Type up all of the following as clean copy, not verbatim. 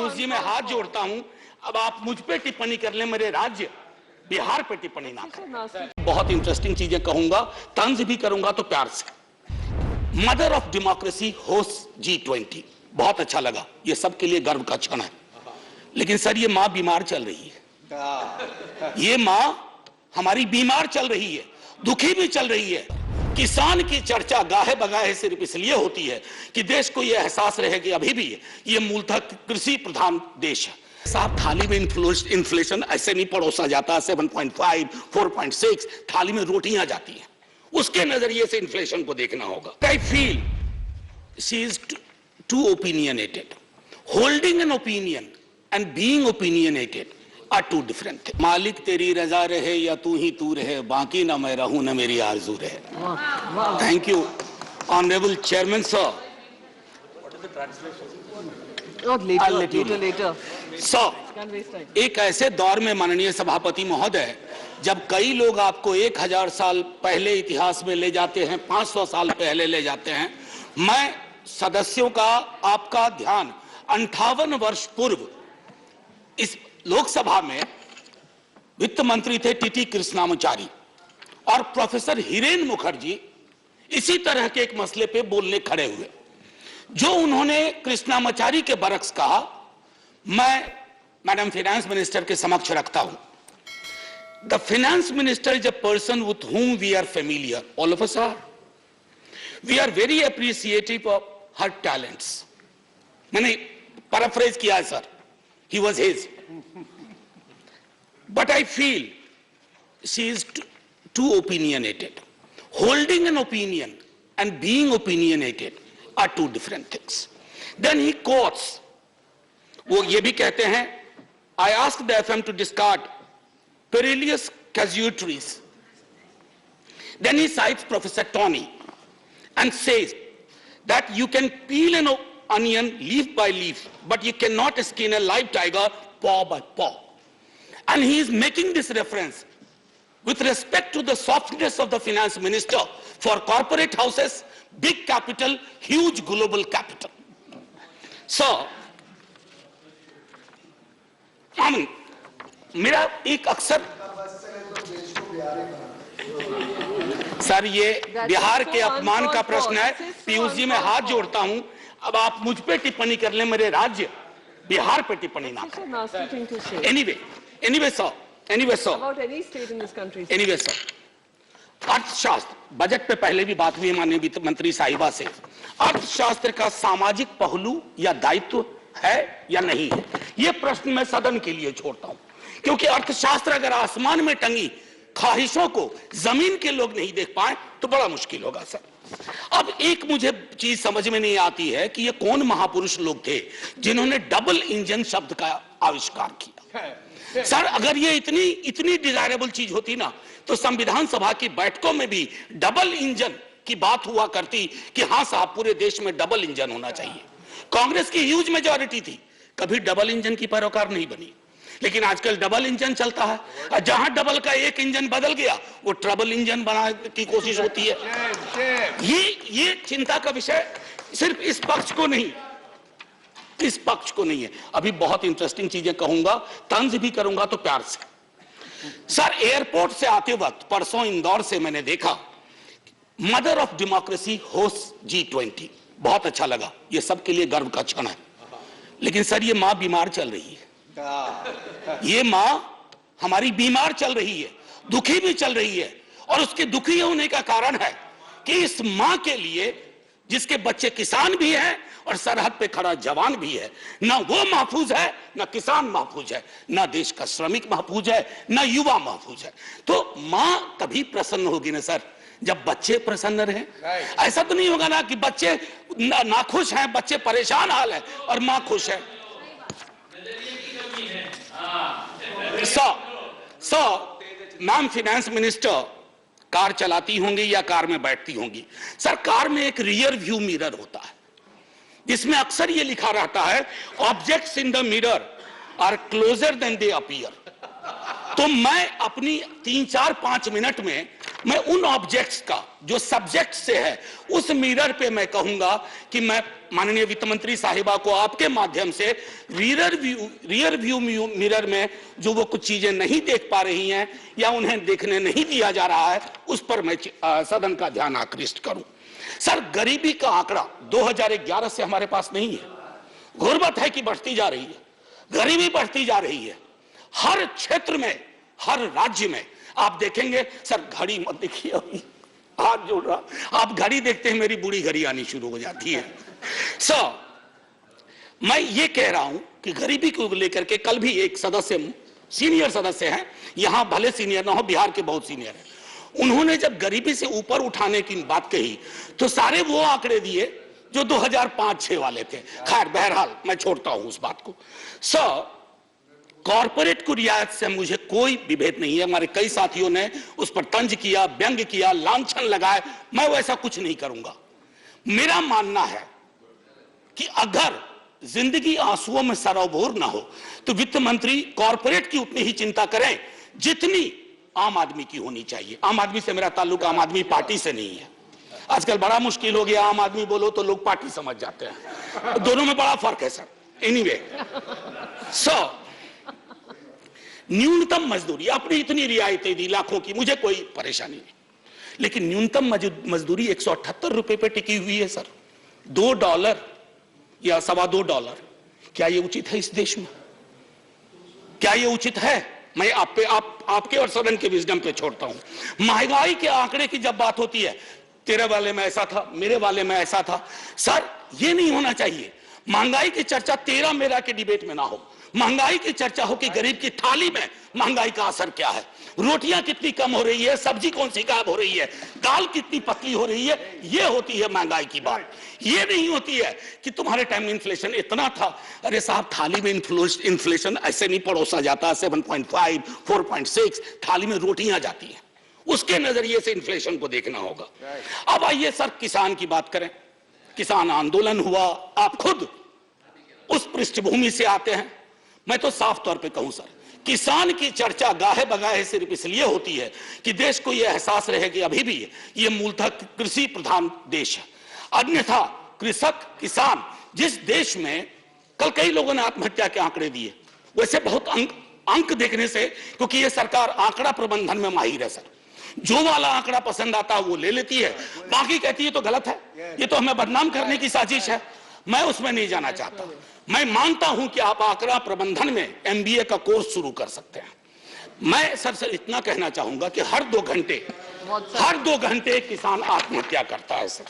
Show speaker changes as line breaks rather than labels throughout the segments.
पीयूष जी मैं हाथ जोड़ता हूं, अब आप मुझ पे टिप्पणी कर लें, मेरे राज्य बिहार पे टिप्पणी ना करें। बहुत इंटरेस्टिंग चीजें कहूंगा, तंज भी करूंगा तो प्यार से। Mother of democracy host G20, बहुत अच्छा लगा, ये सबके लिए गर्व का क्षण है। लेकिन सर ये मां बीमार चल रही है, ये मां हमारी बीमार चल रही है, दुखी भी चल रही है। किसान की चर्चा गाहे बगाहे सिर्फ इसलिए होती है कि देश को यह एहसास रहे कि अभी भी ये मूलतः कृषि प्रधान देश है। साहब थाली में इन्फ्लेशन ऐसे नहीं परोसा जाता, 7.5, 4.6 थाली में रोटियां जाती हैं, उसके नजरिए से इन्फ्लेशन को देखना होगा। I feel she is too opinionated. Holding an opinion and being opinionated are two different things. मालिक तेरी रजा रहे या तू ही तू रहे, बाकी ना मैं रहूं ना मेरी आरज़ू रहे। Thank you, Honorable Chairman sir. What is the translation? Later. Sir, एक ऐसे दौर में माननीय सभापति महोदय, जब कई लोग आपको 1000 साल पहले इतिहास में ले जाते हैं, 500 साल पहले ले जाते हैं, मैं सदस्यों का आपका ध्यान 58 वर्ष पूर्व इस लोकसभा में वित्त मंत्री थे टीटी कृष्णामाचारी और प्रोफेसर हिरेन मुखर्जी इसी तरह के एक मसले पे बोलने खड़े हुए। जो उन्होंने कृष्णामाचारी के बरक्स कहा, मैं मैडम फाइनेंस मिनिस्टर के समक्ष रखता हूं। The finance minister is a person with whom we are familiar, all of us are. We are very appreciative of her talents. मैंने पैराफ्रेज किया है sir, he was his. But I feel she is too opinionated. Holding an opinion and being opinionated are two different things. Then he quotes, वो ये भी कहते हैं, I asked the FM to discard perilous casualties. Then he cites Professor Tony and says that you can peel an onion leaf by leaf, but you cannot skin a live tiger paw by paw. And he is making this reference with respect to the softness of the finance minister for corporate houses, big capital, huge global capital. So, मेरा एक अक्सर sir ये बिहार के अपमान का प्रश्न है। पीयूष जी मैं हाथ जोड़ता हूं, अब आप मुझ पे टिप्पणी कर लें, मेरे राज्य बिहार पे टिप्पणी ना करें। Anyway, sir.
About any state in this country.
Anyway, sir. अर्थशास्त्र, बजट पे पहले भी बात हुई माननीय वित्त मंत्री साहिबा से, अर्थशास्त्र का सामाजिक पहलू या दायित्व है या नहीं है, यह प्रश्न मैं सदन के लिए छोड़ता हूं, क्योंकि अर्थशास्त्र अगर आसमान में टंगी ख्वाहिशों को जमीन के लोग नहीं देख पाए तो बड़ा मुश्किल होगा सर। अब एक मुझे चीज समझ में नहीं आती है कि ये कौन महापुरुष लोग थे जिन्होंने डबल इंजन शब्द का आविष्कार किया। सर अगर ये इतनी डिजायरेबल चीज होती ना, तो संविधान सभा की बैठकों में भी डबल इंजन की बात हुआ करती कि हां साहब पूरे देश में डबल इंजन होना चाहिए। कांग्रेस की ह्यूज मेजॉरिटी थी, कभी डबल इंजन की पैरोकार नहीं बनी, लेकिन आजकल डबल इंजन चलता है। जहां डबल का एक इंजन बदल गया वो ट्रबल इंजन बनाने की कोशिश होती है। ये चिंता का विषय सिर्फ इस पक्ष को नहीं, इस पक्ष को नहीं है। अभी बहुत इंटरेस्टिंग चीजें कहूंगा, तंज भी करूंगा तो प्यार से। सर एयरपोर्ट से आते वक्त परसों इंदौर से मैंने देखा mother of democracy host G20, बहुत अच्छा लगा, ये सबके लिए गर्व का क्षण है। लेकिन सर ये मां बीमार चल रही है, ये मां हमारी बीमार चल रही है, दुखी भी चल रही है, और उसके दुखी होने का कारण है कि इस मां के लिए जिसके बच्चे किसान भी हैं और सरहद पे खड़ा जवान भी है, ना वो महफूज है, ना किसान महफूज है, ना देश का श्रमिक महफूज है, ना युवा महफूज है। तो मां तभी प्रसन्न होगी ना सर जब बच्चे प्रसन्न रहे। ऐसा तो नहीं होगा ना कि बच्चे नाखुश हैं, बच्चे परेशान हाल है और मां खुश है। मैम फाइनेंस मिनिस्टर कार चलाती होंगी या कार में बैठती होंगी। सर कार में एक रियर व्यू मिरर होता है जिसमें अक्सर ये लिखा रहता है objects in the mirror are closer than they appear. तो मैं अपनी 3, 4, 5 मिनट में मैं उन ऑब्जेक्ट्स का जो सब्जेक्ट से है उस मिरर पे मैं कहूंगा कि मैं माननीय वित्त मंत्री साहिबा को आपके माध्यम से रियर व्यू मिरर में जो वो कुछ चीजें नहीं देख पा रही हैं या उन्हें देखने नहीं दिया जा रहा है उस पर मैं सदन का ध्यान आकृष्ट करूं। सर, गरीबी का आंकड़ा 2011 से हमारे पास नहीं है। गुर्बत है कि बढ़ती जा रही है, गरीबी बढ़ती जा रही है हर क्षेत्र में, हर राज्य में। आप देखेंगे सर, घड़ी मत देखिए, अभी हाथ जोड़ रहा, आप घड़ी देखते हैं मेरी बूढ़ी घड़ी आनी शुरू हो जाती है। मैं ये कह रहा हूं कि गरीबी को लेकर के कल भी एक सदस्य, सीनियर सदस्य हैं, यहां भले सीनियर ना हो, बिहार के बहुत सीनियर हैं, उन्होंने जब गरीबी से ऊपर उठाने की बात कही तो सारे वो आंकड़े दिए जो 2005-6 वाले थे। खैर, बहरहाल मैं छोड़ता हूं उस बात को। कॉर्पोरेट को रियायत से मुझे कोई विभेद नहीं है। हमारे कई साथियों ने उस पर तंज किया, व्यंग किया, लांछन लगाए, मैं वैसा कुछ नहीं करूंगा। मेरा मानना है कि अगर जिंदगी आंसुओं में सरोबोर ना हो तो वित्त मंत्री कॉर्पोरेट की उतनी ही चिंता करें जितनी आम आदमी की होनी चाहिए। आम आदमी से मेरा ताल्लुक आम आदमी पार्टी से नहीं है। आजकल बड़ा मुश्किल हो गया, आम आदमी बोलो तो लोग पार्टी समझ जाते हैं। दोनों में बड़ा फर्क है सर। एनीवे, न्यूनतम मजदूरी, आपने इतनी रियायतें दी लाखों की, मुझे कोई परेशानी नहीं, लेकिन न्यूनतम मजदूरी 178 रुपए पे टिकी हुई है सर। $2 या $2.25, क्या ये उचित है इस देश में? क्या ये उचित है? मैं आपके और सदन के विजडम पे छोड़ता हूं। महंगाई के आंकड़े की जब बात होती है, तेरे वाले में ऐसा था, मेरे वाले में ऐसा था, सर ये नहीं होना चाहिए। महंगाई की चर्चा तेरा मेरा के डिबेट में ना हो, महंगाई की चर्चा हो कि गरीब की थाली में महंगाई का असर क्या है, रोटियां कितनी कम हो रही है, सब्जी कौन सी गायब हो रही है, दाल कितनी पतली हो रही है, ये होती है महंगाई की बात। ये नहीं होती है कि तुम्हारे टाइम में इन्फ्लेशन इतना था। अरे साहब, थाली में इन्फ्लेशन ऐसे नहीं परोसा जाता। 7.5, 4.6 थाली में रोटियां जाती हैं, उसके नजरिए से इन्फ्लेशन को देखना होगा। अब आइए सर, किसान की बात करें। किसान आंदोलन हुआ, आप खुद उस पृष्ठभूमि से आते हैं। मैं तो साफ तौर पे कहूं सर, किसान की चर्चा गाहे बगाहे सिर्फ इसलिए होती है कि देश को यह एहसास रहे कि अभी भी ये मूलतः कृषि प्रधान देश है। अन्यथा कृषक, किसान, जिस देश में कल कई लोगों ने आत्महत्या के आंकड़े दिए, वैसे बहुत अंक देखने से, क्योंकि ये सरकार आंकड़ा प्रबंधन में माहिर है सर, जो वाला आंकड़ा पसंद आता है वो ले लेती है, बाकी कहती है तो गलत है, ये तो हमें बदनाम करने की साजिश है। मैं उसमें नहीं जाना चाहता। मैं मानता हूं कि आप आंकड़ा प्रबंधन में MBA का कोर्स शुरू कर सकते हैं। मैं सर इतना कहना चाहूंगा कि हर 2 घंटे किसान आत्महत्या करता है सर।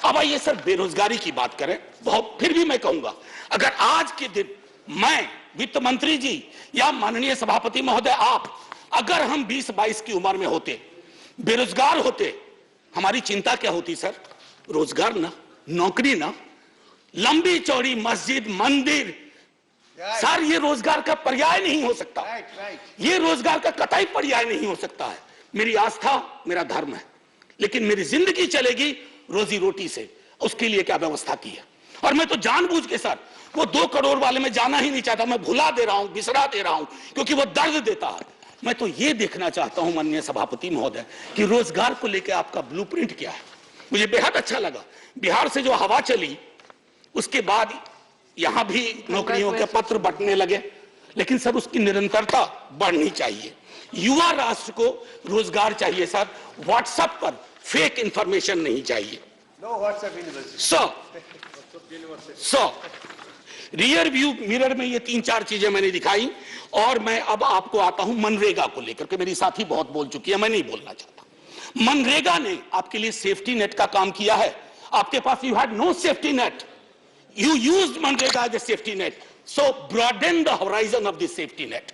अब आइए सर, बेरोजगारी की बात करें। बहुत, फिर भी मैं कहूंगा, अगर आज के दिन मैं, वित्त मंत्री जी या माननीय सभापति महोदय आप, अगर हम 20-22 की उम्र में होते, बेरोजगार होते, हमारी चिंता क्या होती सर? रोजगार ना, नौकरी ना, लंबी चौड़ी मस्जिद, मंदिर, सर ये रोजगार का पर्याय नहीं हो सकता। ये रोजगार का कतई पर्याय नहीं हो सकता है। मेरी आस्था मेरा धर्म है, लेकिन मेरी जिंदगी चलेगी रोजी रोटी से। उसके लिए क्या व्यवस्था की है? और मैं तो जानबूझ के सर वो 2 करोड़ वाले में जाना ही नहीं चाहता। मैं भुला दे रहा हूं, बिसरा दे रहा हूं, क्योंकि वो दर्द देता है। मैं तो ये देखना चाहता हूं माननीय सभापति महोदय कि रोजगार को लेकर आपका ब्लूप्रिंट क्या है। मुझे बेहद अच्छा लगा, बिहार से जो हवा चली उसके बाद यहां भी नौकरियों के पत्र बंटने लगे, लेकिन सर उसकी निरंतरता बढ़नी चाहिए। युवा राष्ट्र को रोजगार चाहिए सर, व्हाट्सएप पर फेक इंफॉर्मेशन नहीं चाहिए। रियर व्यू मिरर में ये 3-4 चीजें मैंने दिखाई, और मैं अब आपको आता हूं मनरेगा को लेकर के। मेरी साथी बहुत बोल चुकी है, मैं नहीं बोलना चाहता। मनरेगा ने आपके लिए सेफ्टी नेट का काम किया है। आपके पास you had no safety net, you used MNREGA as a safety net, so broaden the horizon of this safety net.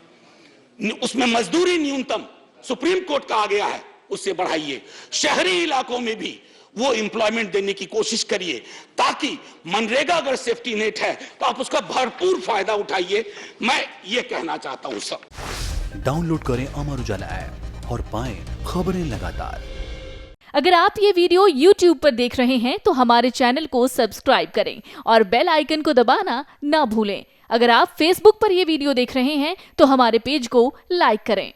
उसमें मजदूरी न्यूनतम सुप्रीम कोर्ट का आ गया है, उससे बढ़ाइए। शहरी इलाकों में भी वो एम्प्लॉयमेंट देने की कोशिश करिए, ताकि मनरेगा अगर सेफ्टी नेट है तो आप उसका भरपूर फायदा उठाइए। मैं ये कहना चाहता हूं सब।
डाउनलोड करें अमर उजाला ऐप और पाएं खबरें लगातार।
अगर आप ये वीडियो YouTube पर देख रहे हैं तो हमारे चैनल को सब्सक्राइब करें और बेल आइकन को दबाना ना भूलें। अगर आप Facebook पर ये वीडियो देख रहे हैं तो हमारे पेज को लाइक करें।